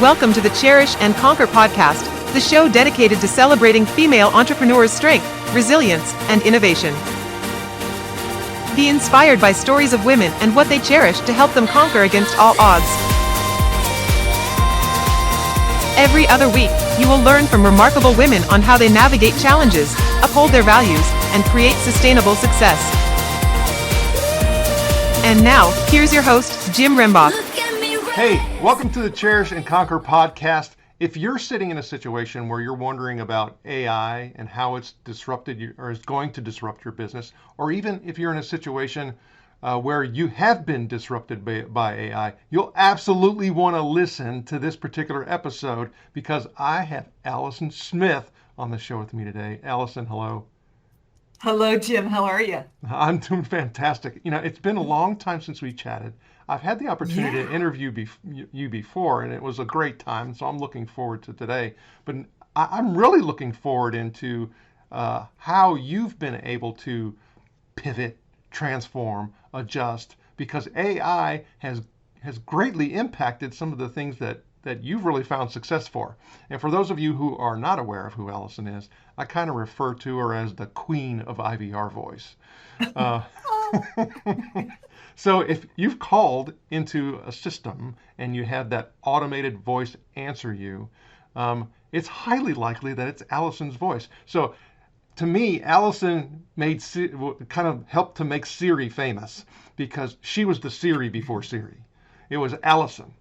Welcome to the Cherish and Conquer podcast, the show dedicated to celebrating female entrepreneurs' strength, resilience, and innovation. Be inspired by stories of women and what they cherish to help them conquer against all odds. Every other week, you will learn from remarkable women on how they navigate challenges, uphold their values, and create sustainable success. And now, here's your host, Jim Rembach. Hey, welcome to the Cherish and Conquer podcast. If you're sitting in a situation where you're wondering about AI and how it's disrupted you, or is going to disrupt your business, or even if you're in a situation where you have been disrupted by AI, you'll absolutely want to listen to this particular episode because I have Alison Smith on the show with me today. Alison, hello. Hello, Jim. How are you? I'm doing fantastic. You know, it's been a long time since we chatted. I've had the opportunity to interview you before, and it was a great time, so I'm looking forward to today. But I'm really looking forward into how you've been able to pivot, transform, adjust, because AI has greatly impacted some of the things that you've really found success for. And for those of you who are not aware of who Alison is, I kind of refer to her as the queen of IVR Voice. So if you've called into a system and you have that automated voice answer you, it's highly likely that it's Alison's voice. So to me, Alison kind of helped to make Siri famous because she was the Siri before Siri. It was Alison.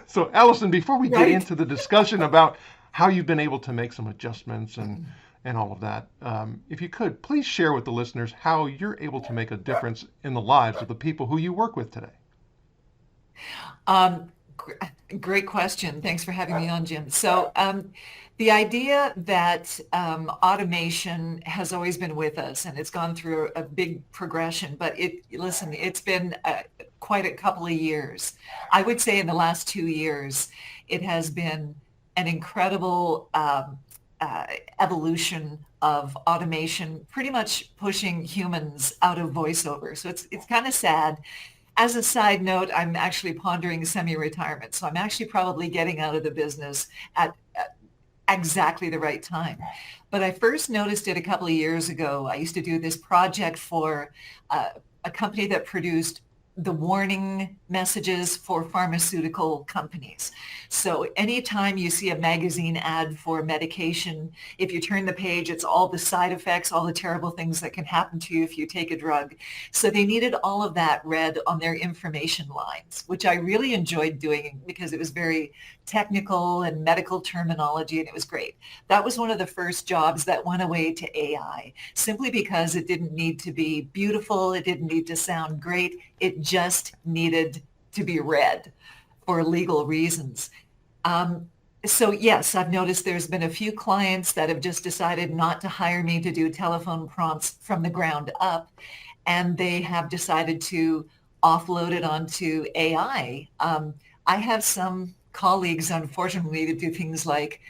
So Alison, before we get into the discussion about how you've been able to make some adjustments and all of that, if you could, please share with the listeners how you're able to make a difference in the lives of the people who you work with today. Great question. Thanks for having me on, Jim. So the idea that automation has always been with us, and it's gone through a big progression, but it's been quite a couple of years. I would say in the last 2 years, it has been an incredible evolution of automation, pretty much pushing humans out of voiceover. So it's kind of sad. As a side note, I'm actually pondering semi-retirement. So I'm actually probably getting out of the business at exactly the right time. But I first noticed it a couple of years ago. I used to do this project for a company that produced the warning messages for pharmaceutical companies. So anytime you see a magazine ad for medication, if you turn the page, it's all the side effects, all the terrible things that can happen to you if you take a drug. So they needed all of that read on their information lines, which I really enjoyed doing because it was very technical and medical terminology, and it was great. That was one of the first jobs that went away to AI, simply because it didn't need to be beautiful. It didn't need to sound great. It just needed to be read for legal reasons. So yes, I've noticed there's been a few clients that have just decided not to hire me to do telephone prompts from the ground up, and they have decided to offload it onto AI. I have some colleagues, unfortunately, that do things like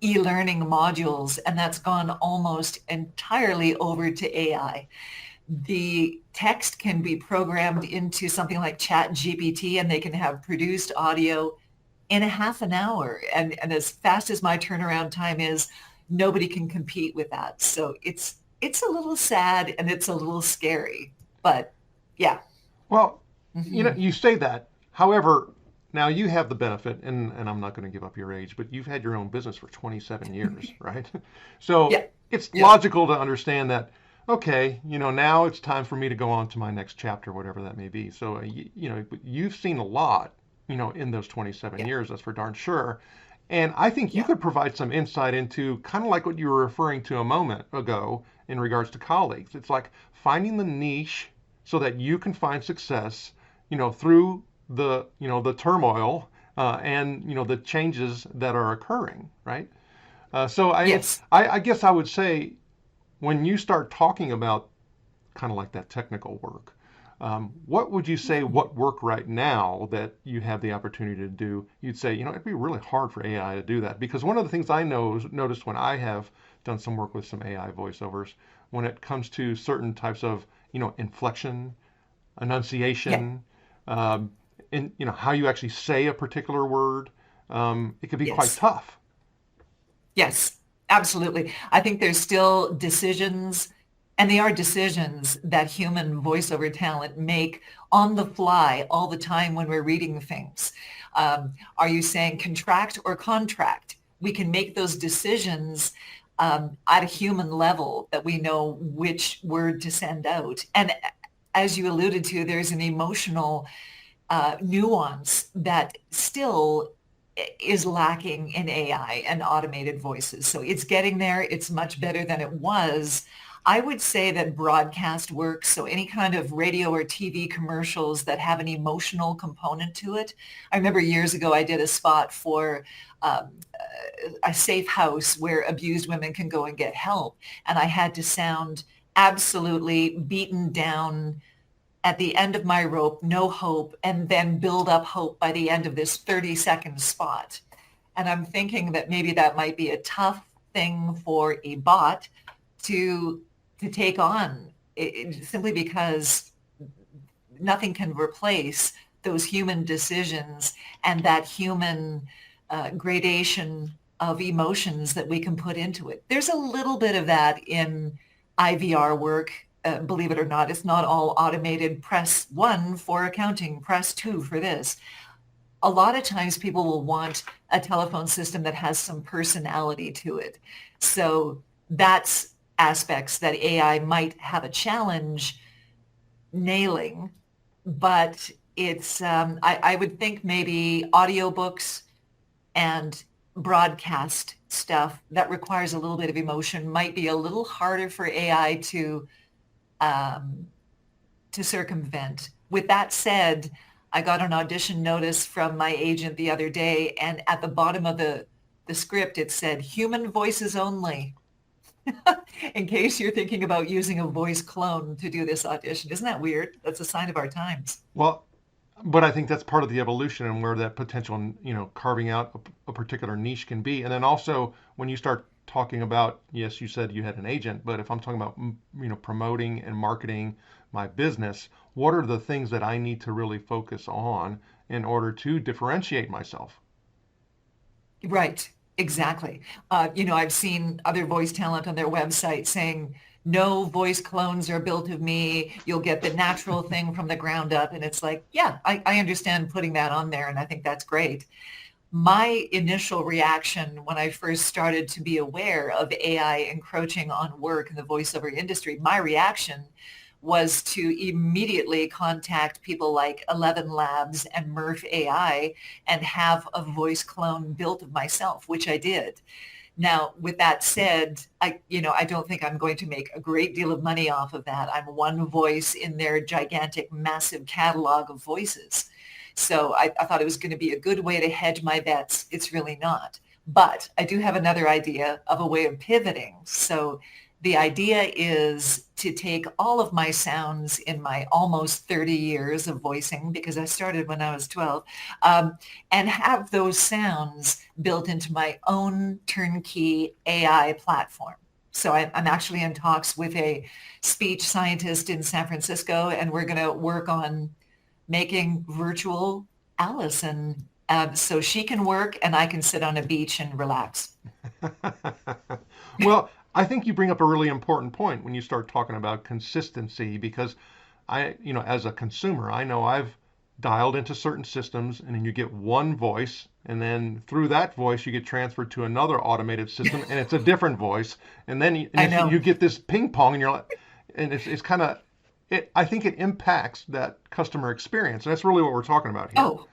e-learning modules, and that's gone almost entirely over to AI. The text can be programmed into something like Chat GPT, and they can have produced audio in a half an hour. And as fast as my turnaround time is, nobody can compete with that. So it's a little sad and it's a little scary, but yeah. Well, you know, you say that. However, now you have the benefit, and I'm not going to give up your age, but you've had your own business for 27 years, right? So it's logical to understand that, okay, you know, now it's time for me to go on to my next chapter, whatever that may be. So, you know, you've seen a lot, you know, in those 27 years, that's for darn sure. And I think you could provide some insight into kind of like what you were referring to a moment ago in regards to colleagues. It's like finding the niche so that you can find success, you know, through the, you know, the turmoil and, you know, the changes that are occurring, right? So I guess I would say when you start talking about kind of like that technical work, what would you say what work right now that you have the opportunity to do? You'd say, you know, it'd be really hard for AI to do that, because one of the things I noticed when I have done some work with some AI voiceovers, when it comes to certain types of, you know, inflection, enunciation, in, you know, how you actually say a particular word, it could be Yes. quite tough. Yes, absolutely. I think there's still decisions, and they are decisions that human voiceover talent make on the fly all the time when we're reading things. Are you saying contract or contract? We can make those decisions at a human level that we know which word to send out. And as you alluded to, there's an emotional nuance that still is lacking in AI and automated voices. So it's getting there. It's much better than it was. I would say that broadcast work, so any kind of radio or TV commercials that have an emotional component to it. I remember years ago I did a spot for a safe house where abused women can go and get help. And I had to sound absolutely beaten down at the end of my rope, no hope, and then build up hope by the end of this 30-second spot. And I'm thinking that maybe that might be a tough thing for a bot to take on, simply because nothing can replace those human decisions and that human gradation of emotions that we can put into it. There's a little bit of that in IVR work. Believe it or not, it's not all automated. Press 1 for accounting, press 2 for this. A lot of times people will want a telephone system that has some personality to it. So that's aspects that AI might have a challenge nailing, but it's, I would think maybe audiobooks and broadcast stuff that requires a little bit of emotion might be a little harder for AI to circumvent. With that said, I got an audition notice from my agent the other day, and at the bottom of the script, it said, human voices only, in case you're thinking about using a voice clone to do this audition. Isn't that weird? That's a sign of our times. Well, but I think that's part of the evolution and where that potential, carving out a particular niche can be. And then also when you start talking about, yes, you said you had an agent, but if I'm talking about, promoting and marketing my business, what are the things that I need to really focus on in order to differentiate myself? Right, exactly. I've seen other voice talent on their website saying, no voice clones are built of me. You'll get the natural thing from the ground up. And it's like, yeah, I understand putting that on there. And I think that's great. My initial reaction when I first started to be aware of AI encroaching on work in the voiceover industry, my reaction was to immediately contact people like 11 Labs and Murph AI and have a voice clone built of myself, which I did. Now, with that said, I don't think I'm going to make a great deal of money off of that. I'm one voice in their gigantic, massive catalog of voices. So I thought it was going to be a good way to hedge my bets. It's really not. But I do have another idea of a way of pivoting. So the idea is to take all of my sounds in my almost 30 years of voicing, because I started when I was 12, and have those sounds built into my own turnkey AI platform. So I'm actually in talks with a speech scientist in San Francisco, and we're going to work on making virtual Alison so she can work and I can sit on a beach and relax. Well, I think you bring up a really important point when you start talking about consistency, because as a consumer, I know I've dialed into certain systems and then you get one voice, and then through that voice you get transferred to another automated system and it's a different voice. And then you get this ping pong and you're like, and it's kind of, I think it impacts that customer experience. And that's really what we're talking about here. Oh.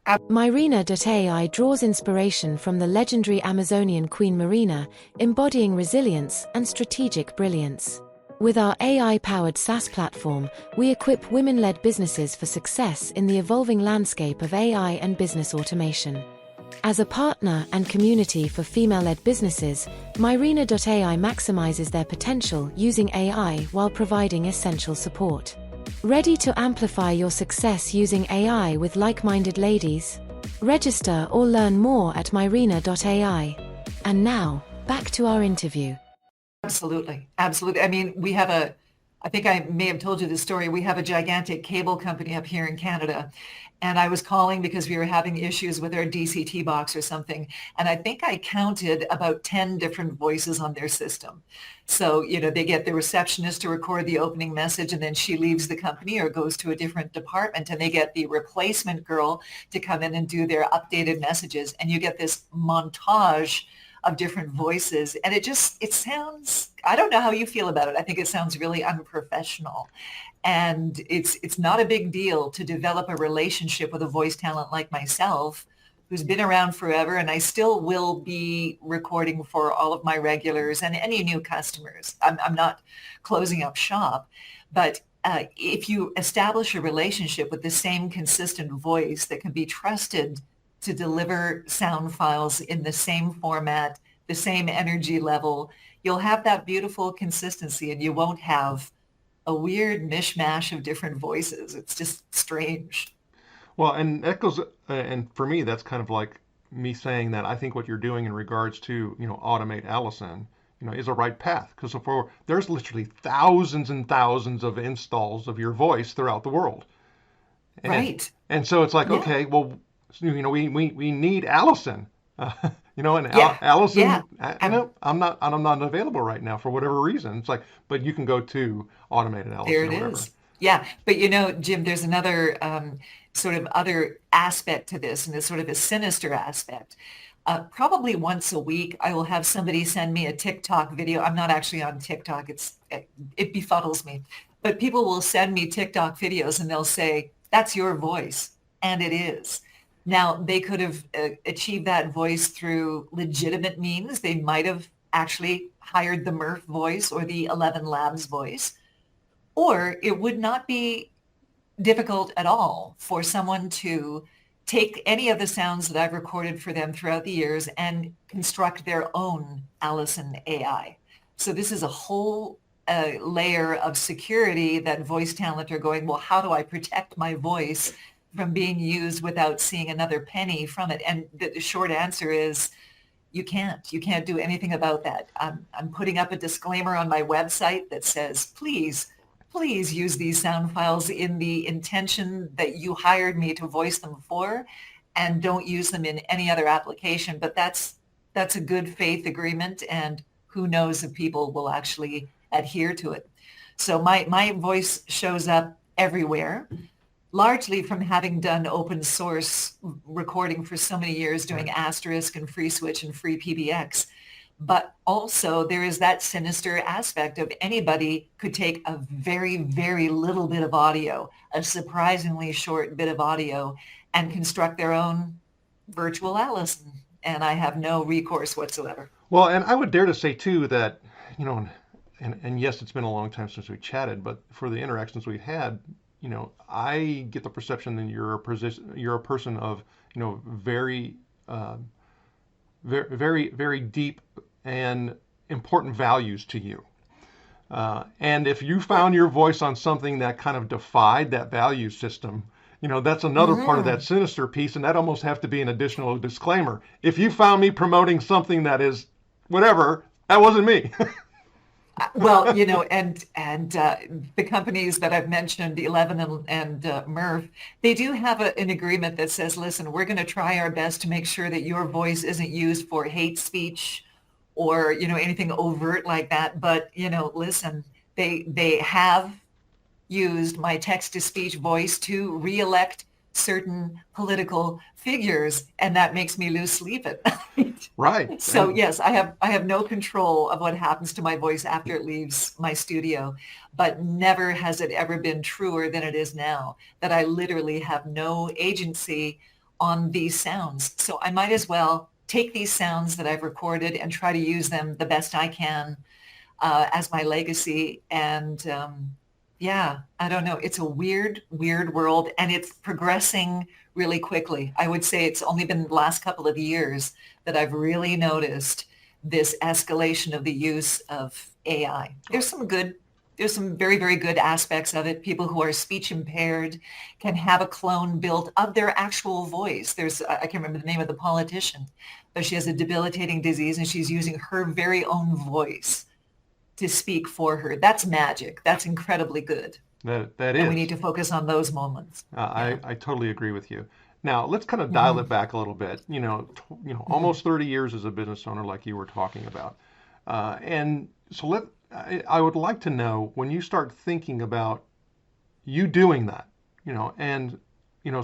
Myrina.ai draws inspiration from the legendary Amazonian Queen Marina, embodying resilience and strategic brilliance. With our AI-powered SaaS platform, we equip women-led businesses for success in the evolving landscape of AI and business automation. As a partner and community for female-led businesses, Myrina.ai maximizes their potential using AI while providing essential support. Ready to amplify your success using AI with like-minded ladies? Register or learn more at Myrina.ai. And now, back to our interview. Absolutely. Absolutely. I mean, we have I think I may have told you this story. We have a gigantic cable company up here in Canada. And I was calling because we were having issues with our DCT box or something. And I think I counted about 10 different voices on their system. So, they get the receptionist to record the opening message, and then she leaves the company or goes to a different department, and they get the replacement girl to come in and do their updated messages. And you get this montage of different voices. And it sounds, I don't know how you feel about it. I think it sounds really unprofessional. And it's not a big deal to develop a relationship with a voice talent like myself, who's been around forever, and I still will be recording for all of my regulars and any new customers. I'm not closing up shop, but if you establish a relationship with the same consistent voice that can be trusted to deliver sound files in the same format, the same energy level, you'll have that beautiful consistency, and you won't have a weird mishmash of different voices. It's just strange. Well, and that goes, and for me, that's kind of like me saying that I think what you're doing in regards to, automate Alison, is a right path. Because there's literally thousands and thousands of installs of your voice throughout the world. Right. And so it's like, Yeah. okay, well, we need Alison. And Yeah. Alison, Yeah. I'm not available right now for whatever reason. It's like, but you can go to automated Alison There or it whatever. is. Yeah. But Jim, there's another sort of other aspect to this, and it's sort of a sinister aspect. Probably once a week, I will have somebody send me a TikTok video. I'm not actually on TikTok. It befuddles me. But people will send me TikTok videos and they'll say, that's your voice. And it is. Now, they could have achieved that voice through legitimate means. They might have actually hired the Murph voice or the 11 Labs voice. Or it would not be difficult at all for someone to take any of the sounds that I've recorded for them throughout the years and construct their own Alison AI. So this is a whole layer of security that voice talent are going, well, how do I protect my voice from being used without seeing another penny from it? And the short answer is you can't do anything about that. I'm putting up a disclaimer on my website that says, please use these sound files in the intention that you hired me to voice them for, and don't use them in any other application. But that's a good faith agreement, and who knows if people will actually adhere to it. So my voice shows up everywhere, largely from having done open source recording for so many years, doing Asterisk and Free Switch and Free PBX. But also there is that sinister aspect of anybody could take a very, very little bit of audio, a surprisingly short bit of audio, and construct their own virtual Alison. And I have no recourse whatsoever. Well, and I would dare to say too that, and yes, it's been a long time since we chatted, but for the interactions we've had, I get the perception that you're a person of, very, very, very deep and important values to you. And if you found your voice on something that kind of defied that value system, that's another part of that sinister piece, and that almost have to be an additional disclaimer. If you found me promoting something that is whatever, that wasn't me. Well, and the companies that I've mentioned, 11 and Murph, they do have an agreement that says, listen, we're going to try our best to make sure that your voice isn't used for hate speech or, anything overt like that. But, listen, they have used my text-to-speech voice to reelect certain political figures, and that makes me lose sleep at night. Right. So yes, I have no control of what happens to my voice after it leaves my studio, but never has it ever been truer than it is now, that I literally have no agency on these sounds. So I might as well take these sounds that I've recorded and try to use them the best I can as my legacy. And yeah, I don't know. It's a weird, weird world, and it's progressing really quickly. I would say it's only been the last couple of years that I've really noticed this escalation of the use of AI. There's some very, very good aspects of it. People who are speech impaired can have a clone built of their actual voice. I can't remember the name of the politician, but she has a debilitating disease and she's using her very own voice to speak for her. That's magic. That's incredibly good. That And is. we need to focus on those moments. Yeah. I totally agree with you. Now let's kind of dial Mm-hmm. it back a little bit. Almost 30 years as a business owner, like you were talking about, and so I would like to know when you start thinking about you doing that, and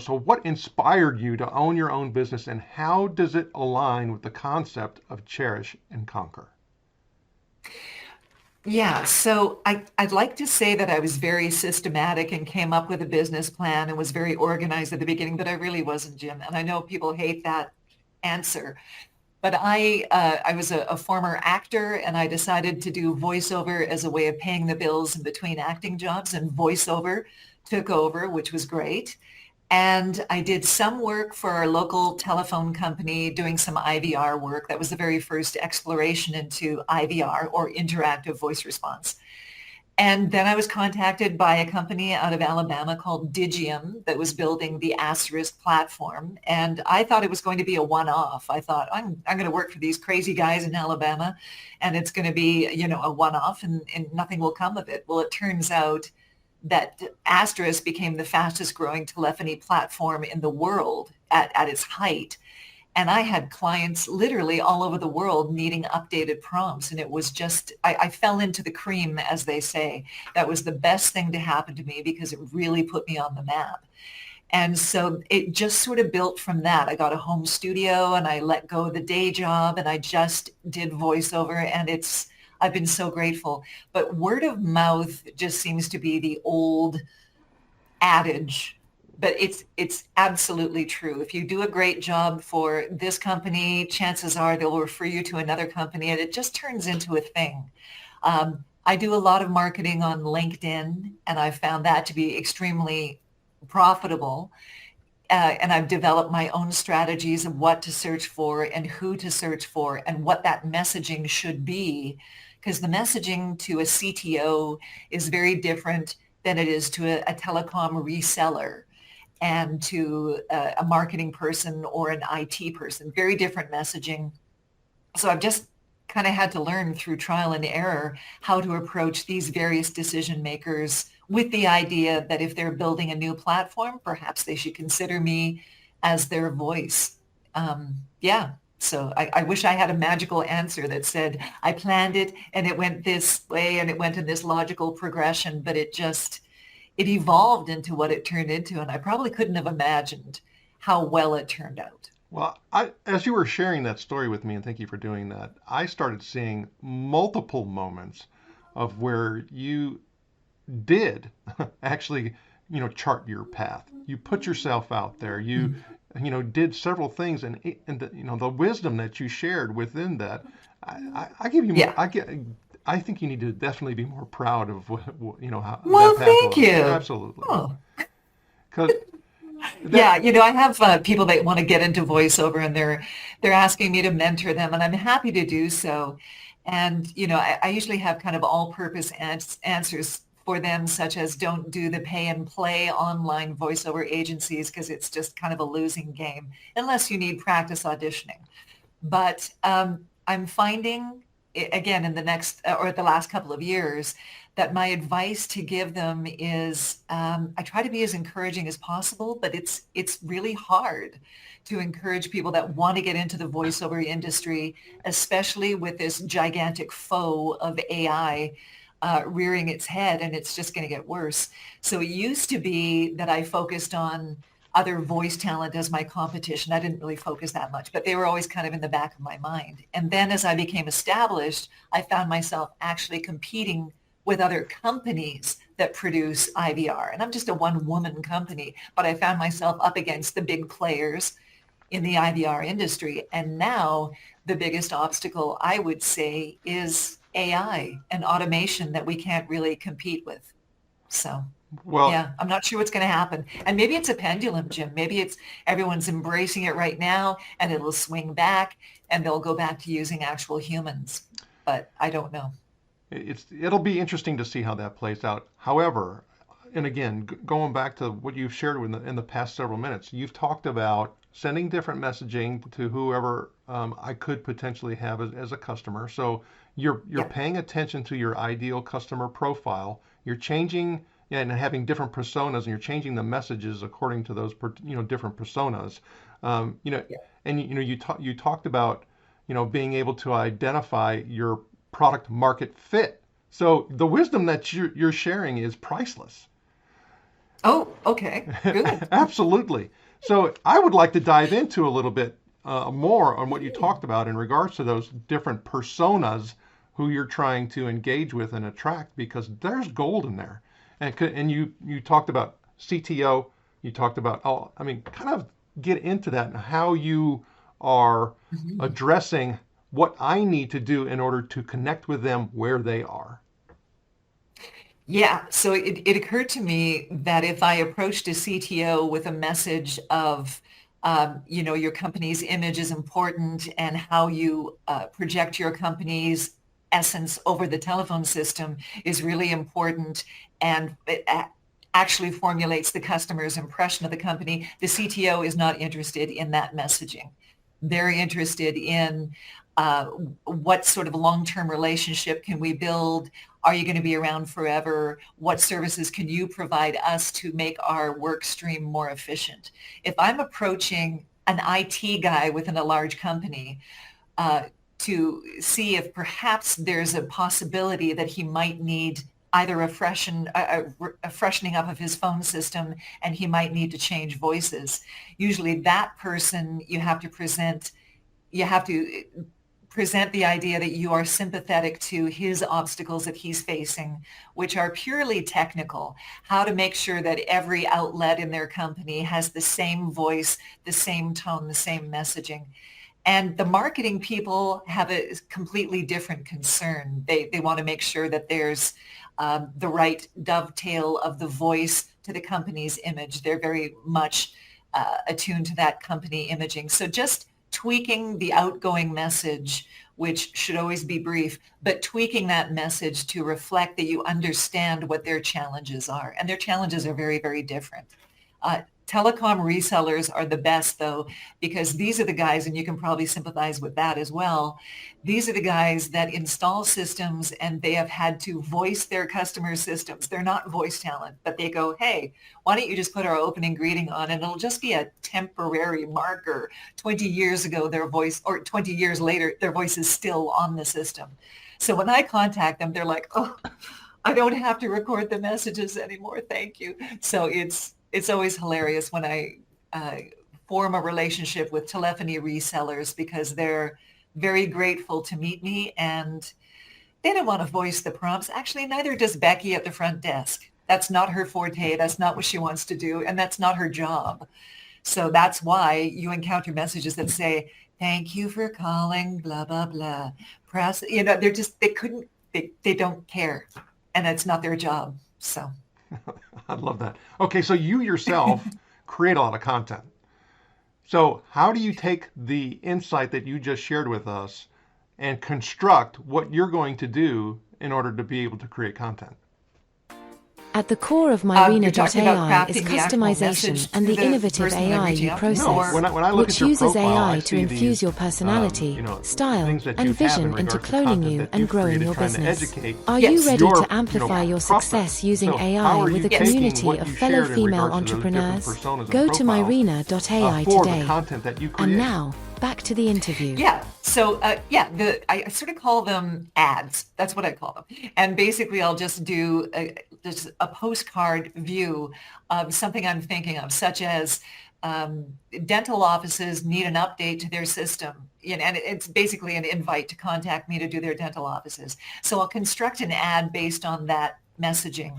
so what inspired you to own your own business, and how does it align with the concept of cherish and conquer? Yeah, so I'd like to say that I was very systematic and came up with a business plan and was very organized at the beginning, but I really wasn't, Jim. And I know people hate that answer, but I was a former actor, and I decided to do voiceover as a way of paying the bills in between acting jobs, and voiceover took over, which was great. And I did some work for our local telephone company doing some IVR work. That was the very first exploration into IVR, or interactive voice response. And then I was contacted by a company out of Alabama called Digium that was building the Asterisk platform. And I thought it was going to be a one-off. I thought, I'm going to work for these crazy guys in Alabama, and it's going to be, a one-off, and nothing will come of it. Well, it turns out that Asterisk became the fastest growing telephony platform in the world at its height. And I had clients literally all over the world needing updated prompts. And it was just, I fell into the cream, as they say. That was the best thing to happen to me because it really put me on the map. And so it just sort of built from that. I got a home studio and I let go of the day job and I just did voiceover, and I've been so grateful. But word of mouth just seems to be the old adage, but it's absolutely true. If you do a great job for this company, chances are they'll refer you to another company, and it just turns into a thing. I do a lot of marketing on LinkedIn, and I've found that to be extremely profitable. And I've developed my own strategies of what to search for and who to search for and what that messaging should be, because the messaging to a CTO is very different than it is to a telecom reseller, and to a marketing person or an IT person. Very different messaging. So I've just kind of had to learn through trial and error how to approach these various decision makers, with the idea that if they're building a new platform, perhaps they should consider me as their voice. Yeah. So I wish I had a magical answer that said, I planned it and it went this way and it went in this logical progression, but it evolved into what it turned into. And I probably couldn't have imagined how well it turned out. Well, as you were sharing that story with me, and thank you for doing that, I started seeing multiple moments of where you did actually, chart your path. You put yourself out there. You, did several things, and the wisdom that you shared within that, I give you, Yeah. I think you need to definitely be more proud of how Well, that path thank was. you. Absolutely. Oh. 'Cause Yeah, I have people that want to get into voiceover, and they're asking me to mentor them, and I'm happy to do so. And I usually have kind of all-purpose answers for them, such as don't do the pay and play online voiceover agencies because it's just kind of a losing game unless you need practice auditioning. But I'm finding, again, in the next or the last couple of years, that my advice to give them is I try to be as encouraging as possible, but it's really hard to encourage people that want to get into the voiceover industry, especially with this gigantic foe of AI rearing its head, and it's just going to get worse. So it used to be that I focused on other voice talent as my competition. I didn't really focus that much, but they were always kind of in the back of my mind. And then as I became established, I found myself actually competing with other companies that produce IVR. And I'm just a one-woman company, but I found myself up against the big players in the IVR industry. And now the biggest obstacle, I would say, is AI and automation that we can't really compete with. So, Well, yeah, I'm not sure what's going to happen. And maybe it's a pendulum, Jim. Maybe it's everyone's embracing it right now and it'll swing back and they'll go back to using actual humans. But I don't know. it'll be interesting to see how that plays out. However, and again, going back to what you've shared in the past several minutes, you've talked about sending different messaging to whoever I could potentially have as a customer. So you're paying attention to your ideal customer profile. You're changing and having different personas, and you're changing the messages according to those different personas. And you talked about being able to identify your product market fit. So the wisdom that you're sharing is priceless. Oh, okay, good. Absolutely. So I would like to dive into a little bit more on what you talked about in regards to those different personas who you're trying to engage with and attract, because there's gold in there. And you talked about CTO, you talked about, kind of get into that and how you are addressing what I need to do in order to connect with them where they are. Yeah, so it occurred to me that if I approached a CTO with a message of, your company's image is important and how you project your company's essence over the telephone system is really important, and it actually formulates the customer's impression of the company, the CTO is not interested in that messaging. They're interested in what sort of long-term relationship can we build? Are you going to be around forever? What services can you provide us to make our work stream more efficient? If I'm approaching an IT guy within a large company to see if perhaps there's a possibility that he might need either a freshening up of his phone system, and he might need to change voices. Usually that person you have to present the idea that you are sympathetic to his obstacles that he's facing, which are purely technical. How to make sure that every outlet in their company has the same voice, the same tone, the same messaging. And the marketing people have a completely different concern. They want to make sure that there's the right dovetail of the voice to the company's image. They're very much attuned to that company imaging. So just tweaking the outgoing message, which should always be brief, but tweaking that message to reflect that you understand what their challenges are. And their challenges are very, very different. Telecom resellers are the best, though, because these are the guys, and you can probably sympathize with that as well. These are the guys that install systems, and they have had to voice their customer systems. They're not voice talent, but they go, hey, why don't you just put our opening greeting on, and it'll just be a temporary marker. 20 years ago, their voice, or 20 years later, their voice is still on the system. So when I contact them, they're like, oh, I don't have to record the messages anymore. Thank you. So it's always hilarious when I form a relationship with telephony resellers, because they're very grateful to meet me, and they don't want to voice the prompts. Actually, neither does Becky at the front desk. That's not her forte. That's not what she wants to do, and that's not her job. So that's why you encounter messages that say, thank you for calling, blah, blah, blah. Press, they don't care, and it's not their job. So. I love that. Okay, so you yourself create a lot of content. So how do you take the insight that you just shared with us and construct what you're going to do in order to be able to create content? At the core of Myrina.ai is customization and the innovative AI you process, which uses AI to infuse your personality, style, and vision into cloning you and growing your business. Are you ready to amplify your success using AI with a community of fellow female entrepreneurs? Go to Myrina.ai today. And now, back to the interview. Yeah. So, I sort of call them ads. That's what I call them. And basically, I'll just do just a postcard view of something I'm thinking of, such as dental offices need an update to their system. And it's basically an invite to contact me to do their dental offices. So I'll construct an ad based on that messaging.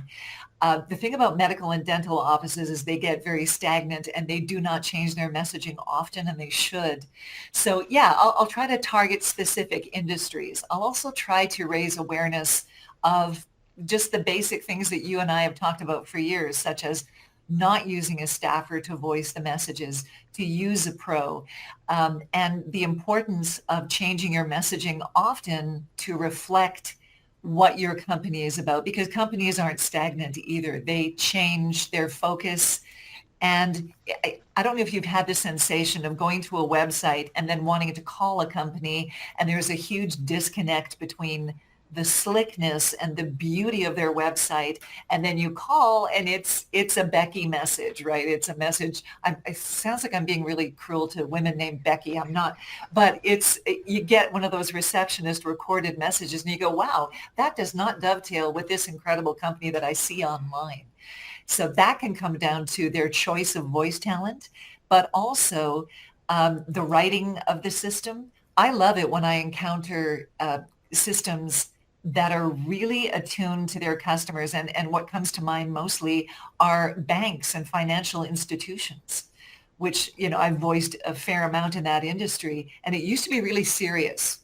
The thing about medical and dental offices is they get very stagnant, and they do not change their messaging often, and they should. So yeah, I'll try to target specific industries. I'll also try to raise awareness of just the basic things that you and I have talked about for years, such as not using a staffer to voice the messages, to use a pro, and the importance of changing your messaging often to reflect what your company is about, because companies aren't stagnant either. They change their focus And I don't know if you've had the sensation of going to a website and then wanting to call a company, and there's a huge disconnect between the slickness and the beauty of their website, and then you call and it's a Becky message, right? It's a message. It sounds like I'm being really cruel to women named Becky. I'm not, but you get one of those receptionist recorded messages, and you go, "Wow, that does not dovetail with this incredible company that I see online." So that can come down to their choice of voice talent, but also the writing of the system. I love it when I encounter systems that are really attuned to their customers. And what comes to mind mostly are banks and financial institutions, which, I've voiced a fair amount in that industry. And it used to be really serious,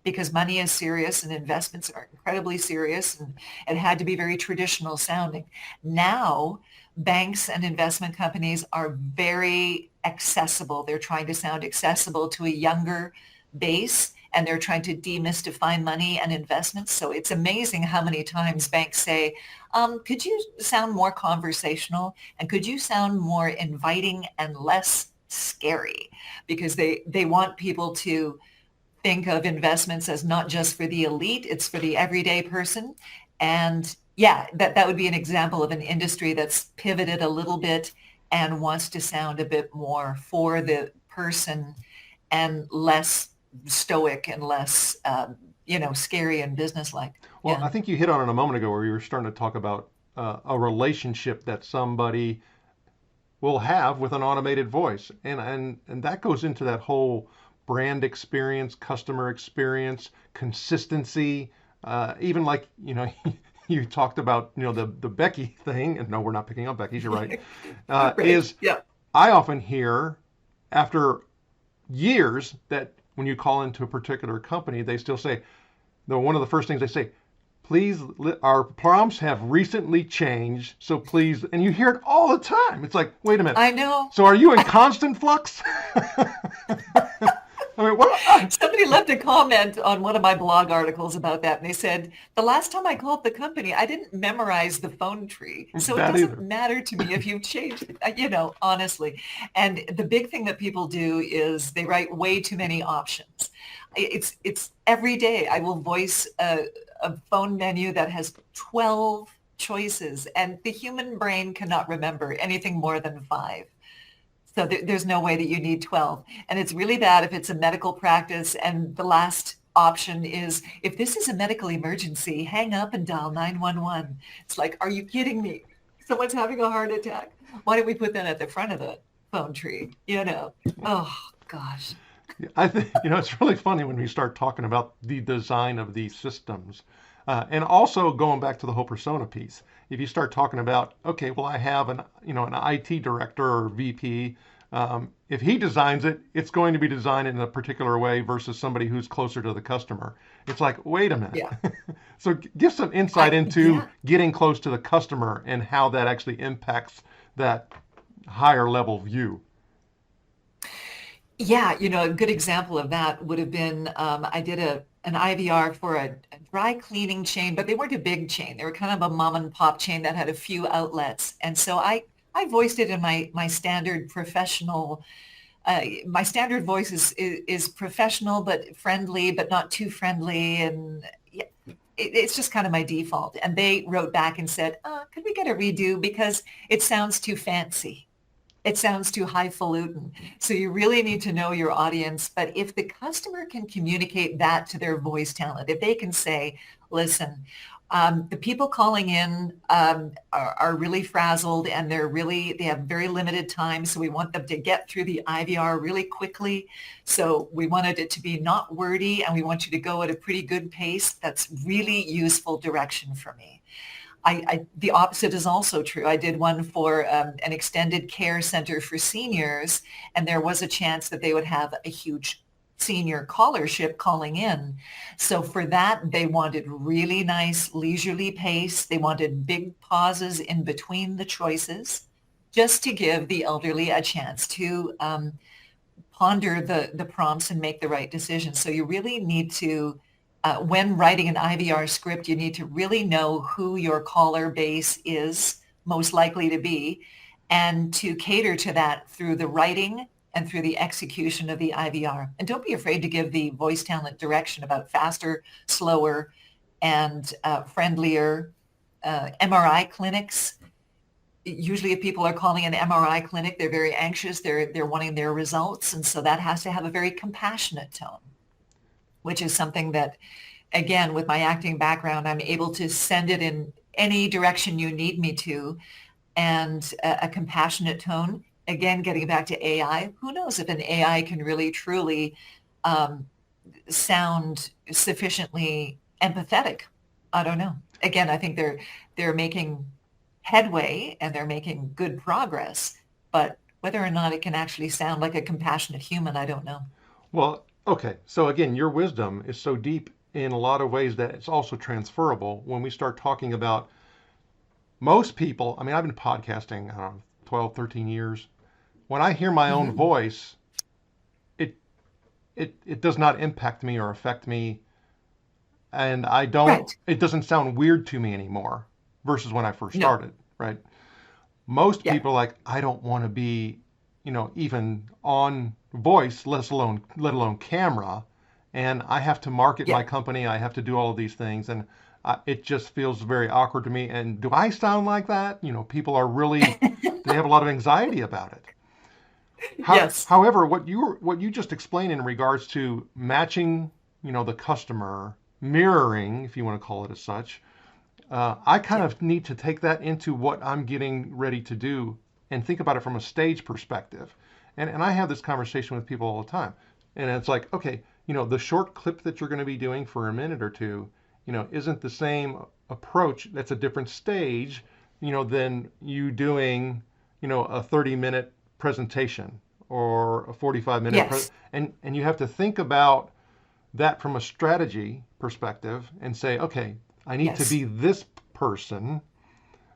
because money is serious and investments are incredibly serious, and it had to be very traditional sounding. Now, banks and investment companies are very accessible. They're trying to sound accessible to a younger base, and they're trying to demystify money and investments. So it's amazing how many times banks say, could you sound more conversational, and could you sound more inviting and less scary? Because they want people to think of investments as not just for the elite, it's for the everyday person. And yeah, that would be an example of an industry that's pivoted a little bit and wants to sound a bit more for the person and less stoic and less, scary and businesslike. Well, Yeah. I think you hit on it a moment ago where you were starting to talk about a relationship that somebody will have with an automated voice. And that goes into that whole brand experience, customer experience, consistency, even like, you talked about, the Becky thing, and no, we're not picking on Becky's, you're right, Right. is Yeah. I often hear after years that when you call into a particular company, they still say, one of the first things they say, please, our prompts have recently changed, so please, and you hear it all the time. It's like, wait a minute. I know. So are you in constant flux? I mean, what? Somebody left a comment on one of my blog articles about that, and they said, the last time I called the company, I didn't memorize the phone tree. So it That doesn't either. matter to me if you've changed it, honestly. And the big thing that people do is they write way too many options. It's every day I will voice a phone menu that has 12 choices, and the human brain cannot remember anything more than 5. So there's no way that you need 12. And it's really bad if it's a medical practice and the last option is, if this is a medical emergency, hang up and dial 911. It's like, are you kidding me? Someone's having a heart attack. Why don't we put that at the front of the phone tree? Oh, gosh. I think, it's really funny when we start talking about the design of these systems. And also going back to the whole persona piece, if you start talking about, okay, well, I have an IT director or VP. If he designs it, it's going to be designed in a particular way versus somebody who's closer to the customer. It's like, wait a minute. Yeah. So give some insight into getting close to the customer and how that actually impacts that higher level view. Yeah, a good example of that would have been I did an IVR for a dry cleaning chain, but they weren't a big chain. They were kind of a mom and pop chain that had a few outlets. And so I voiced it in my standard professional, my standard voice is professional, but friendly, but not too friendly. And yeah, it's just kind of my default. And they wrote back and said, could we get a redo because it sounds too fancy. It sounds too highfalutin. So you really need to know your audience. But if the customer can communicate that to their voice talent, if they can say, listen, the people calling in are really frazzled and they have very limited time. So we want them to get through the IVR really quickly. So we wanted it to be not wordy, and we want you to go at a pretty good pace. That's really useful direction for me. The opposite is also true. I did one for an extended care center for seniors, and there was a chance that they would have a huge senior callership calling in. So for that, they wanted really nice leisurely pace. They wanted big pauses in between the choices, just to give the elderly a chance to ponder the prompts and make the right decisions. So you really need to when writing an IVR script, you need to really know who your caller base is most likely to be, and to cater to that through the writing and through the execution of the IVR. And don't be afraid to give the voice talent direction about faster, slower, and friendlier MRI clinics. Usually if people are calling an MRI clinic, they're very anxious, they're wanting their results. And so that has to have a very compassionate tone, which is something that, again, with my acting background, I'm able to send it in any direction you need me to. And a compassionate tone, again, getting back to AI, who knows if an AI can really, truly sound sufficiently empathetic? I don't know. Again, I think they're making headway and they're making good progress, but whether or not it can actually sound like a compassionate human, I don't know. Well, okay. So again, your wisdom is so deep in a lot of ways that it's also transferable when we start talking about most people. I mean, I've been podcasting, I don't know, 12, 13 years. When I hear my own voice, it does not impact me or affect me. And I don't, Right. it doesn't sound weird to me anymore versus when I first started, right? Most people are like, I don't want to be, even on voice, let alone camera. And I have to market my company. I have to do all of these things. And it just feels very awkward to me. And do I sound like that? People are really, they have a lot of anxiety about it. Yes. However, what you just explained in regards to matching, the customer, mirroring, if you want to call it as such, I kind of need to take that into what I'm getting ready to do and think about it from a stage perspective. And I have this conversation with people all the time. And it's like, okay, the short clip that you're going to be doing for a minute or two, isn't the same approach. That's a different stage, than you doing, a 30-minute presentation or a 45-minute. And you have to think about that from a strategy perspective and say, okay, I need to be this person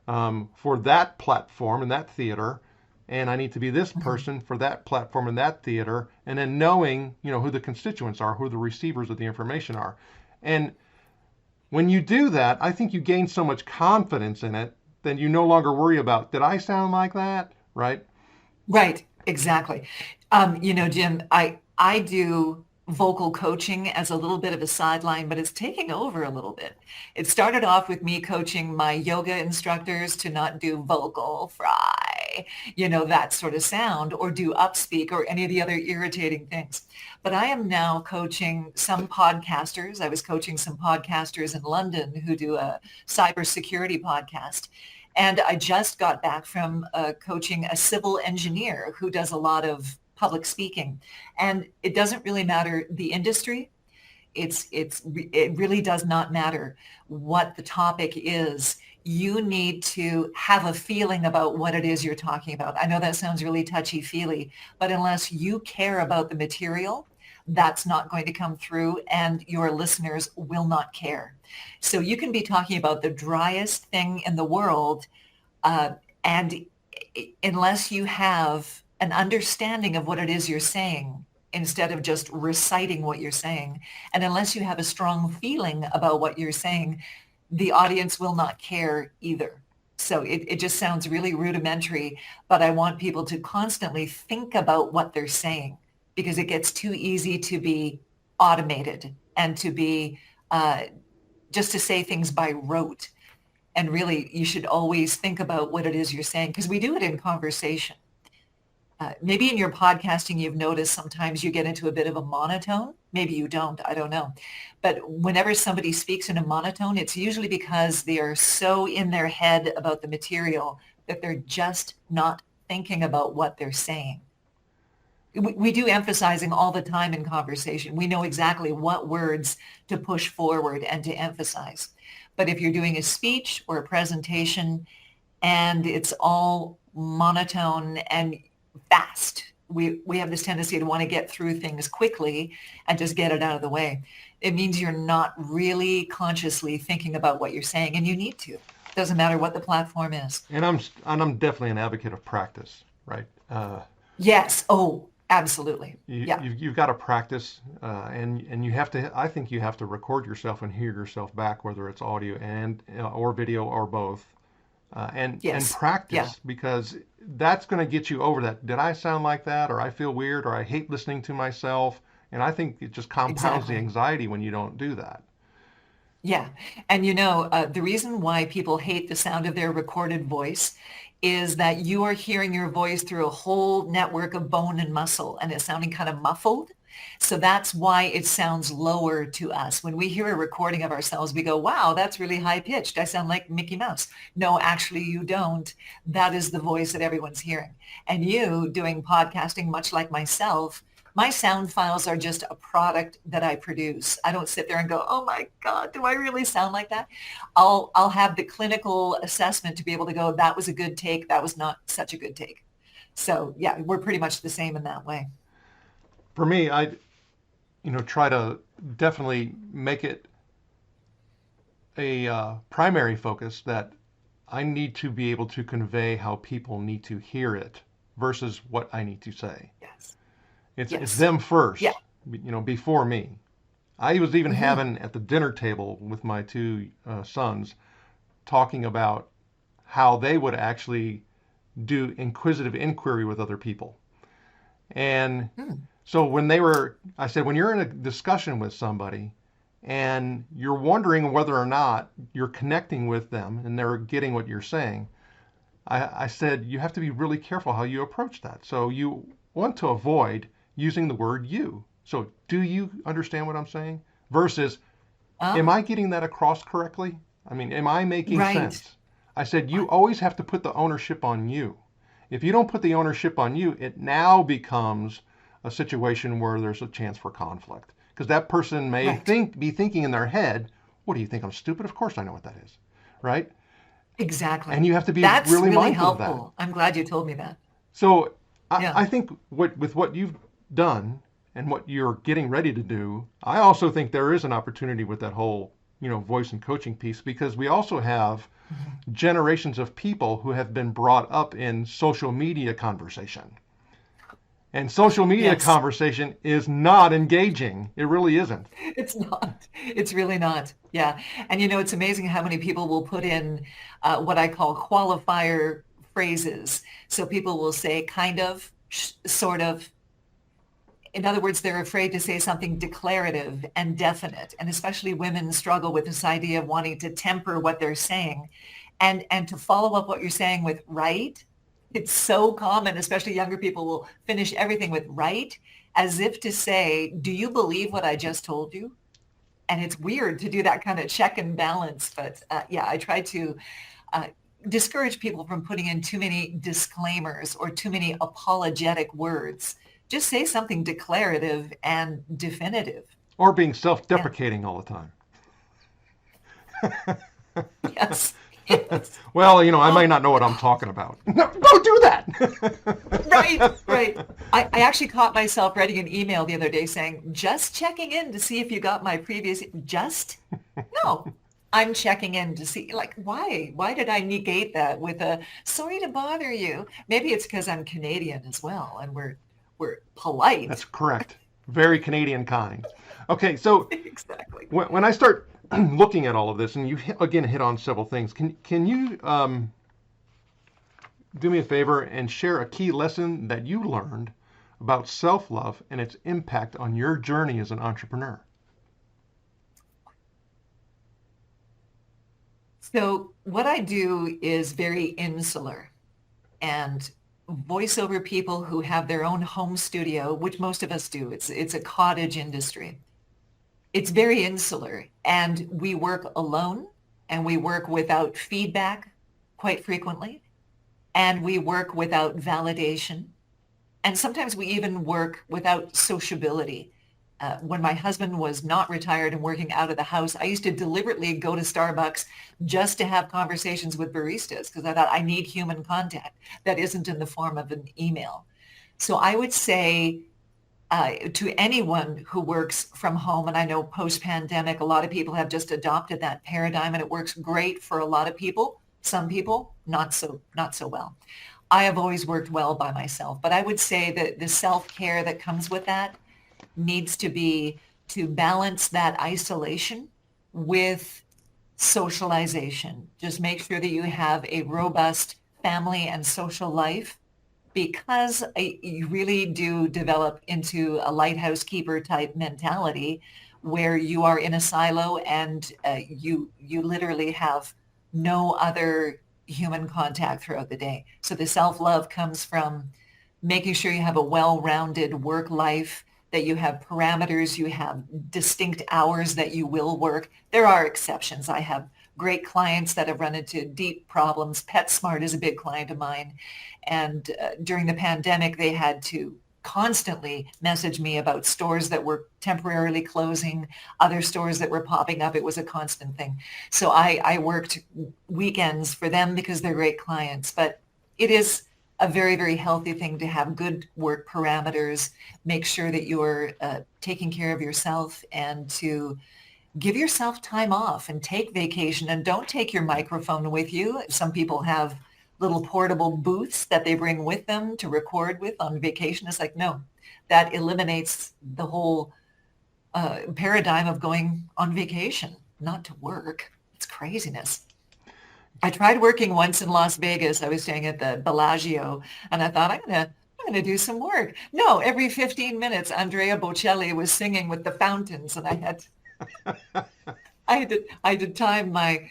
for that platform and that theater, and I need to be this person for that platform and that theater, and then knowing, who the constituents are, who the receivers of the information are. And when you do that, I think you gain so much confidence in it that you no longer worry about, did I sound like that? Right? Right. Exactly. Jim, I do vocal coaching as a little bit of a sideline, but it's taking over a little bit. It started off with me coaching my yoga instructors to not do vocal fry, that sort of sound, or do upspeak or any of the other irritating things. But I am now coaching some podcasters. I was coaching some podcasters in London who do a cybersecurity podcast. And I just got back from coaching a civil engineer who does a lot of public speaking. And it doesn't really matter the industry. It really does not matter what the topic is. You need to have a feeling about what it is you're talking about. I know that sounds really touchy-feely, but unless you care about the material, that's not going to come through, and your listeners will not care. So you can be talking about the driest thing in the world, and unless you have an understanding of what it is you're saying, instead of just reciting what you're saying, and unless you have a strong feeling about what you're saying, the audience will not care either. So it just sounds really rudimentary, but I want people to constantly think about what they're saying, because it gets too easy to be automated and to be just to say things by rote. And really, you should always think about what it is you're saying, because we do it in conversation. Maybe in your podcasting, you've noticed sometimes you get into a bit of a monotone. Maybe you don't, I don't know. But whenever somebody speaks in a monotone, it's usually because they are so in their head about the material that they're just not thinking about what they're saying. We do emphasizing all the time in conversation. We know exactly what words to push forward and to emphasize. But if you're doing a speech or a presentation and it's all monotone and fast, we have this tendency to want to get through things quickly and just get it out of the way. It means you're not really consciously thinking about what you're saying, and you need to. It doesn't matter what the platform is. And I'm definitely an advocate of practice, right? Yes. Oh, absolutely. You've got to practice, and you have to. I think you have to record yourself and hear yourself back, whether it's audio or video or both. and practice, because that's going to get you over that. Did I sound like that? Or I feel weird? Or I hate listening to myself? And I think it just compounds the anxiety when you don't do that. Yeah. And the reason why people hate the sound of their recorded voice is that you are hearing your voice through a whole network of bone and muscle, and it's sounding kind of muffled. So that's why it sounds lower to us. When we hear a recording of ourselves, we go, wow, that's really high pitched. I sound like Mickey Mouse. No, actually you don't. That is the voice that everyone's hearing. And you doing podcasting, much like myself, my sound files are just a product that I produce. I don't sit there and go, oh my God, do I really sound like that? I'll have the clinical assessment to be able to go, that was a good take. That was not such a good take. So yeah, we're pretty much the same in that way. For me, I, try to definitely make it a primary focus that I need to be able to convey how people need to hear it versus what I need to say. Yes. It's them first, before me. I was even having at the dinner table with my two sons talking about how they would actually do inquisitive inquiry with other people. And so I said, when you're in a discussion with somebody and you're wondering whether or not you're connecting with them and they're getting what you're saying, I said, you have to be really careful how you approach that. So you want to avoid using the word you. So do you understand what I'm saying? Versus, am I getting that across correctly? I mean, am I making sense? I said, you always have to put the ownership on you. If you don't put the ownership on you, it now becomes a situation where there's a chance for conflict. Because that person may be thinking in their head, what do you think, I'm stupid? Of course I know what that is, right? Exactly. And you have to be That's really mindful helpful. of that. I'm glad you told me that. So I think with what you've done and what you're getting ready to do, I also think there is an opportunity with that whole, voice and coaching piece, because we also have generations of people who have been brought up in social media conversation. And social media conversation is not engaging. It really isn't. It's not. It's really not. Yeah. And it's amazing how many people will put in what I call qualifier phrases. So people will say kind of, sort of. In other words, they're afraid to say something declarative and definite. And especially women struggle with this idea of wanting to temper what they're saying and to follow up what you're saying with right. It's so common, especially younger people will finish everything with right, as if to say, do you believe what I just told you? And it's weird to do that kind of check and balance. But I try to discourage people from putting in too many disclaimers or too many apologetic words. Just say something declarative and definitive. Or being self-deprecating all the time. Yes. Well, I may not know what I'm talking about. No, don't do that. Right. I actually caught myself writing an email the other day saying, just checking in to see if you got my previous, no, I'm checking in to see, why did I negate that with a, sorry to bother you? Maybe it's because I'm Canadian as well, and we're polite. That's correct. Very Canadian kind. Okay, so exactly. When I start looking at all of this, and you again hit on several things, can you do me a favor and share a key lesson that you learned about self-love and its impact on your journey as an entrepreneur? So what I do is very insular, and voiceover people who have their own home studio, which most of us do, it's a cottage industry. It's very insular, and we work alone, and we work without feedback quite frequently, and we work without validation, and sometimes we even work without sociability. When my husband was not retired and working out of the house, I used to deliberately go to Starbucks just to have conversations with baristas because I thought I need human contact that isn't in the form of an email. So I would say to anyone who works from home, and I know post-pandemic, a lot of people have just adopted that paradigm and it works great for a lot of people. Some people, not so well. I have always worked well by myself, but I would say that the self-care that comes with that needs to be to balance that isolation with socialization. Just make sure that you have a robust family and social life, because you really do develop into a lighthouse keeper type mentality where you are in a silo and you literally have no other human contact throughout the day. So the self-love comes from making sure you have a well-rounded work life, that you have parameters, you have distinct hours that you will work. There are exceptions. I have great clients that have run into deep problems. PetSmart is a big client of mine. And during the pandemic, they had to constantly message me about stores that were temporarily closing, other stores that were popping up. It was a constant thing. So I worked weekends for them because they're great clients. But it is a very, very healthy thing to have good work parameters, make sure that you're taking care of yourself, and to give yourself time off and take vacation, and don't take your microphone with you. Some people have little portable booths that they bring with them to record with on vacation. It's like, no, that eliminates the whole paradigm of going on vacation, not to work. It's craziness. I tried working once in Las Vegas. I was staying at the Bellagio, and I thought, I'm gonna do some work. No, every 15 minutes, Andrea Bocelli was singing with the fountains, and I had to time my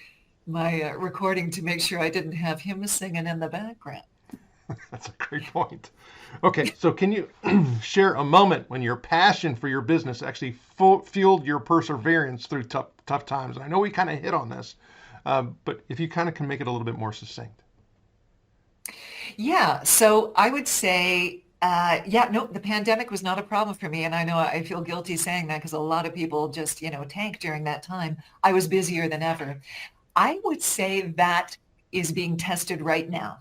recording to make sure I didn't have him singing in the background. That's a great point. Okay, so can you share a moment when your passion for your business actually fueled your perseverance through tough times? And I know we kind of hit on this, but if you kind of can make it a little bit more succinct. Yeah, so I would say, the pandemic was not a problem for me. And I know I feel guilty saying that because a lot of people just, tanked during that time. I was busier than ever. I would say that is being tested right now.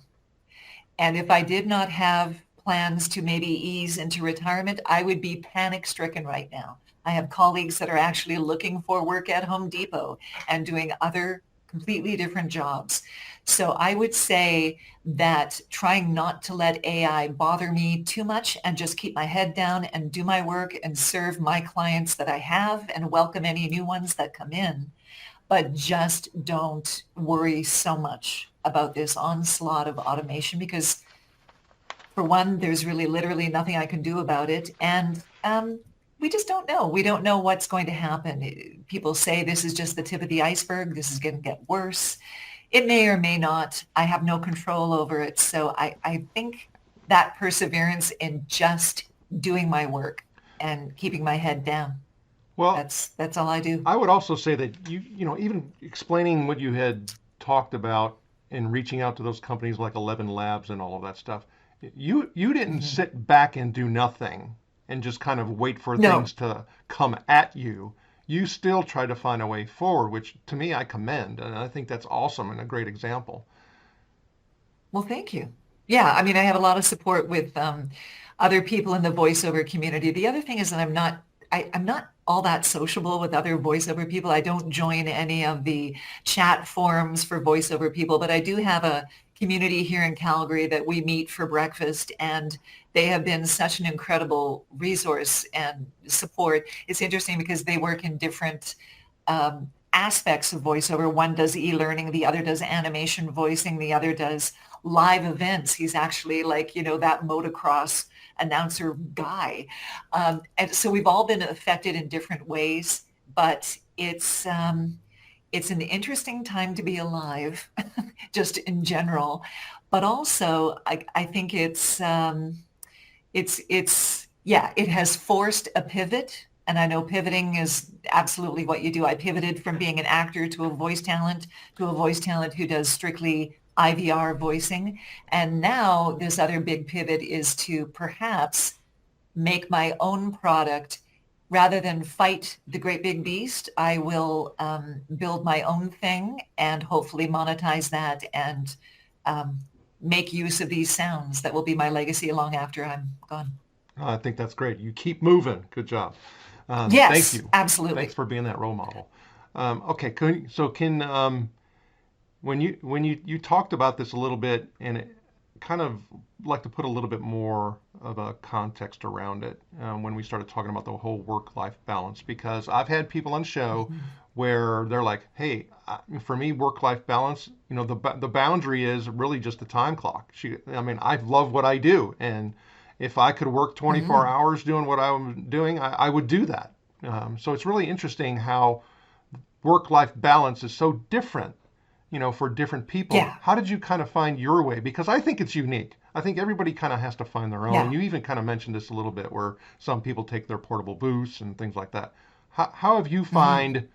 And if I did not have plans to maybe ease into retirement, I would be panic stricken right now. I have colleagues that are actually looking for work at Home Depot and doing other completely different jobs. So I would say that trying not to let AI bother me too much and just keep my head down and do my work and serve my clients that I have and welcome any new ones that come in. But just don't worry so much about this onslaught of automation, because for one, there's really literally nothing I can do about it. And we just don't know. We don't know what's going to happen. People say this is just the tip of the iceberg. This is going to get worse. It may or may not. I have no control over it. So I think that perseverance in just doing my work and keeping my head down. Well, that's all I do. I would also say that even explaining what you had talked about and reaching out to those companies like 11 Labs and all of that stuff, you didn't sit back and do nothing and just kind of wait for things to come at you. You still try to find a way forward, which to me I commend, and I think that's awesome and a great example. Well, thank you. Yeah, I mean, I have a lot of support with other people in the voiceover community. The other thing is that I'm not all that sociable with other voiceover people. I don't join any of the chat forums for voiceover people, but I do have a community here in Calgary that we meet for breakfast, and they have been such an incredible resource and support. It's interesting because they work in different aspects of voiceover. One does e-learning, the other does animation voicing, the other does live events. He's actually like, that motocross announcer guy. And so we've all been affected in different ways, but it's an interesting time to be alive, just in general. But also, I think it has forced a pivot. And I know pivoting is absolutely what you do. I pivoted from being an actor to a voice talent who does strictly IVR voicing. And now this other big pivot is to perhaps make my own product. Rather than fight the great big beast, I will build my own thing and hopefully monetize that and make use of these sounds that will be my legacy long after I'm gone. Oh, I think that's great. You keep moving. Good job. Yes, thank you. Absolutely. Thanks for being that role model. Okay, when you talked about this a little bit, and kind of like to put a little bit more of a context around it when we started talking about the whole work-life balance, because I've had people on show where they're like, hey, for me, work-life balance, the boundary is really just the time clock. I love what I do, and if I could work 24 hours doing what I'm doing, I would do that. So it's really interesting how work-life balance is so different, for different people. Yeah. How did you kind of find your way? Because I think it's unique. I think everybody kind of has to find their own. Yeah. You even kind of mentioned this a little bit, where some people take their portable booths and things like that. How have you find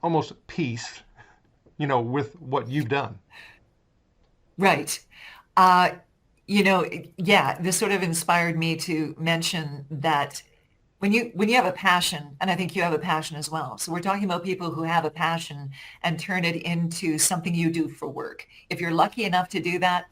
almost peace, with what you've done? Right. This sort of inspired me to mention that when you have a passion, and I think you have a passion as well. So we're talking about people who have a passion and turn it into something you do for work. If you're lucky enough to do that,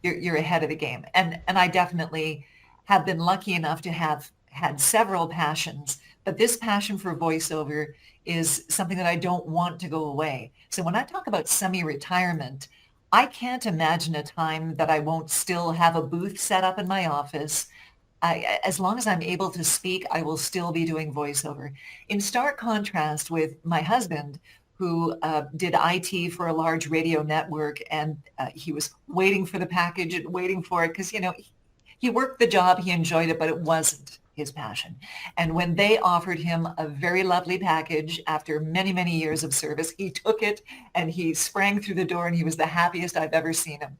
you're ahead of the game. And I definitely have been lucky enough to have had several passions, but this passion for voiceover is something that I don't want to go away. So when I talk about semi-retirement, I can't imagine a time that I won't still have a booth set up in my office. As long as I'm able to speak, I will still be doing voiceover. In stark contrast with my husband, who did IT for a large radio network, and he was waiting for the package and waiting for it because, he worked the job, he enjoyed it, but it wasn't his passion. And when they offered him a very lovely package after many, many years of service, he took it and he sprang through the door and he was the happiest I've ever seen him.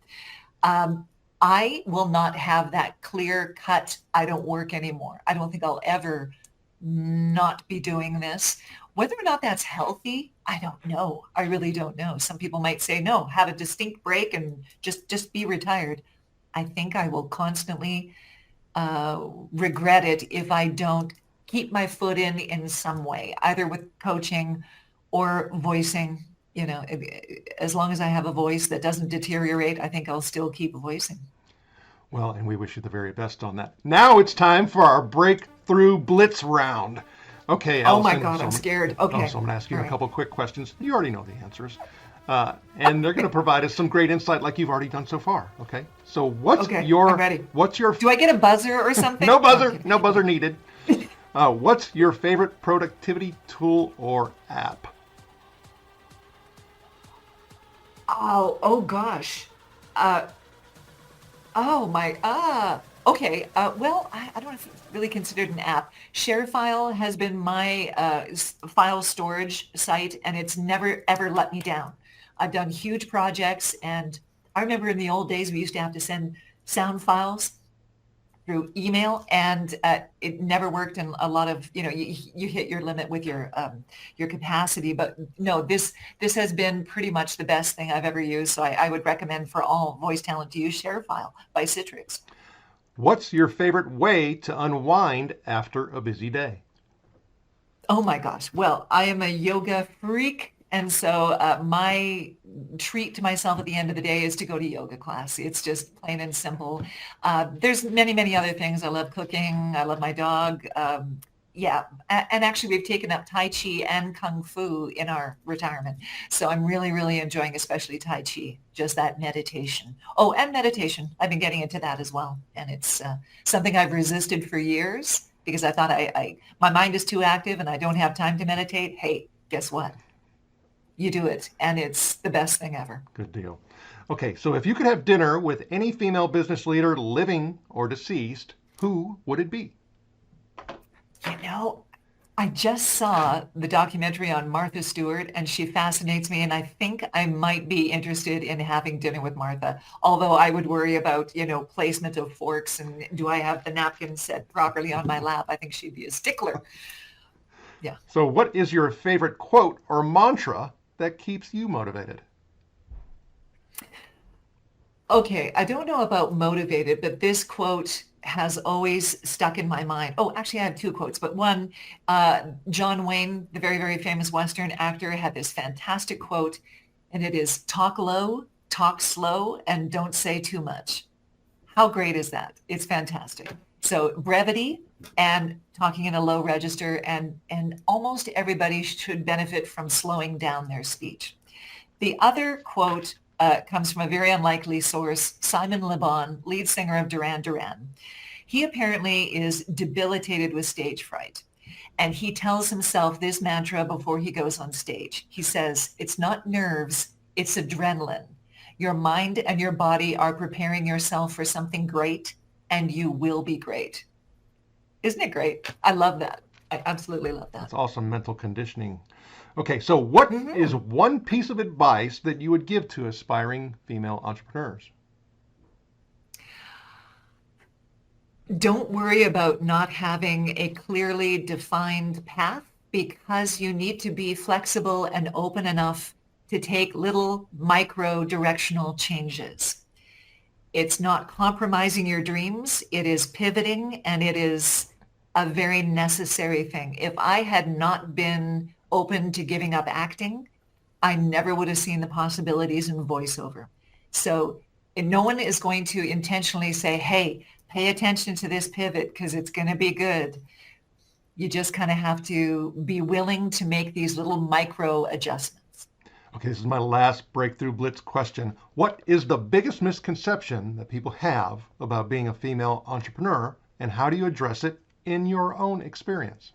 I will not have that clear cut, I don't work anymore. I don't think I'll ever not be doing this. Whether or not that's healthy, I don't know. I really don't know. Some people might say, no, have a distinct break and just be retired. I think I will constantly regret it if I don't keep my foot in some way, either with coaching or voicing. As long as I have a voice that doesn't deteriorate, I think I'll still keep voicing. Well, and we wish you the very best on that. Now it's time for our breakthrough blitz round. Okay, Alison. Oh my God, I'm scared. Okay. So I'm going to ask you a couple quick questions. You already know the answers. And they're going to provide us some great insight like you've already done so far. Okay. So I'm ready. Do I get a buzzer or something? No buzzer. Okay. No buzzer needed. What's your favorite productivity tool or app? Oh gosh. Okay. Well, I don't know if it's really considered an app. ShareFile has been my file storage site, and it's never, ever let me down. I've done huge projects, and I remember in the old days, we used to have to send sound files through email, and it never worked. And a lot of, you hit your limit with your capacity. But no, this has been pretty much the best thing I've ever used. So I would recommend for all voice talent to use ShareFile by Citrix. What's your favorite way to unwind after a busy day? Oh my gosh. Well, I am a yoga freak. And so my treat to myself at the end of the day is to go to yoga class. It's just plain and simple. There's many, many other things. I love cooking. I love my dog. And actually we've taken up Tai Chi and Kung Fu in our retirement. So I'm really, really enjoying especially Tai Chi, just that meditation. Oh, and meditation. I've been getting into that as well. And it's something I've resisted for years because I thought my mind is too active and I don't have time to meditate. Hey, guess what? You do it, and it's the best thing ever. Good deal. Okay, so if you could have dinner with any female business leader, living or deceased, who would it be? I just saw the documentary on Martha Stewart, and she fascinates me, and I think I might be interested in having dinner with Martha, although I would worry about, placement of forks and do I have the napkins set properly on my lap? I think she'd be a stickler. Yeah. So what is your favorite quote or mantra that keeps you motivated? Okay, I don't know about motivated, but this quote has always stuck in my mind. Oh, actually, I have two quotes, but one, John Wayne, the very, very famous Western actor, had this fantastic quote, and it is, talk low, talk slow, and don't say too much. How great is that? It's fantastic. So brevity and talking in a low register, and almost everybody should benefit from slowing down their speech. The other quote comes from a very unlikely source, Simon Le Bon, lead singer of Duran Duran. He apparently is debilitated with stage fright. And he tells himself this mantra before he goes on stage. He says, it's not nerves, it's adrenaline. Your mind and your body are preparing yourself for something great, and you will be great. Isn't it great? I love that. I absolutely love that. That's awesome mental conditioning. Okay, so what is one piece of advice that you would give to aspiring female entrepreneurs? Don't worry about not having a clearly defined path, because you need to be flexible and open enough to take little micro directional changes. It's not compromising your dreams. It is pivoting, and it is a very necessary thing. If I had not been open to giving up acting, I never would have seen the possibilities in voiceover. So no one is going to intentionally say, hey, pay attention to this pivot because it's going to be good. You just kind of have to be willing to make these little micro adjustments. Okay, this is my last Breakthrough Blitz question. What is the biggest misconception that people have about being a female entrepreneur, and how do you address it in your own experience?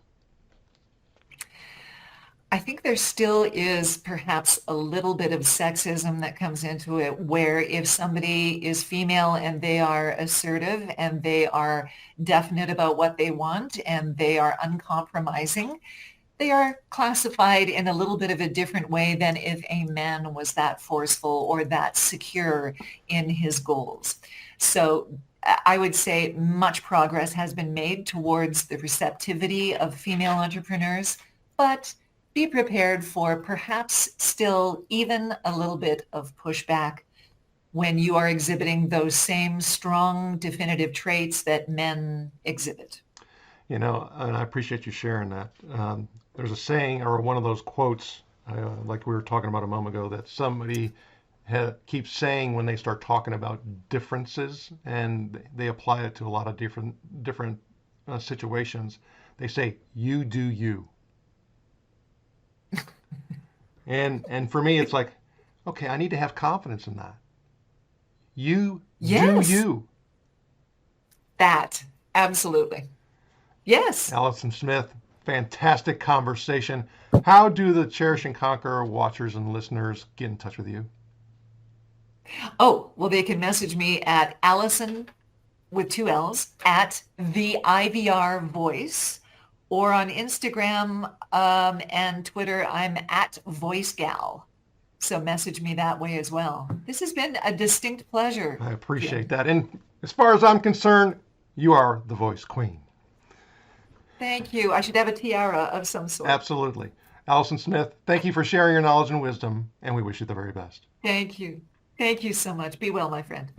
I think there still is perhaps a little bit of sexism that comes into it, where if somebody is female and they are assertive and they are definite about what they want and they are uncompromising, they are classified in a little bit of a different way than if a man was that forceful or that secure in his goals. So I would say much progress has been made towards the receptivity of female entrepreneurs, but be prepared for perhaps still even a little bit of pushback when you are exhibiting those same strong, definitive traits that men exhibit. You know, and I appreciate you sharing that. There's a saying, or one of those quotes, like we were talking about a moment ago, that somebody keeps saying when they start talking about differences, and they apply it to a lot of different situations. They say, "You do you." And for me, it's like, okay, I need to have confidence in that. You do you. That, absolutely. Yes. Alison Smith, fantastic conversation. How do the Cherish and Conquer watchers and listeners get in touch with you? Oh, well, they can message me at Alison, with 2 L's, at the IVR Voice, or on Instagram and Twitter, I'm at VoiceGal. So message me that way as well. This has been a distinct pleasure. I appreciate that. And as far as I'm concerned, you are the voice queen. Thank you. I should have a tiara of some sort. Absolutely. Alison Smith, thank you for sharing your knowledge and wisdom, and we wish you the very best. Thank you. Thank you so much. Be well, my friend.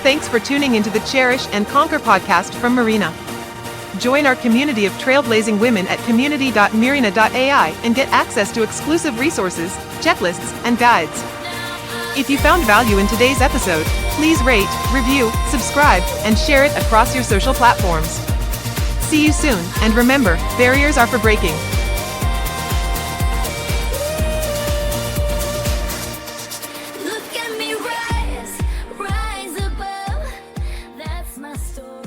Thanks for tuning into the Cherish and Conquer podcast from Marina. Join our community of trailblazing women at community.marina.ai and get access to exclusive resources, checklists, and guides. If you found value in today's episode, please rate, review, subscribe, and share it across your social platforms. See you soon, and remember, barriers are for breaking. Look at me rise, rise above. That's my story.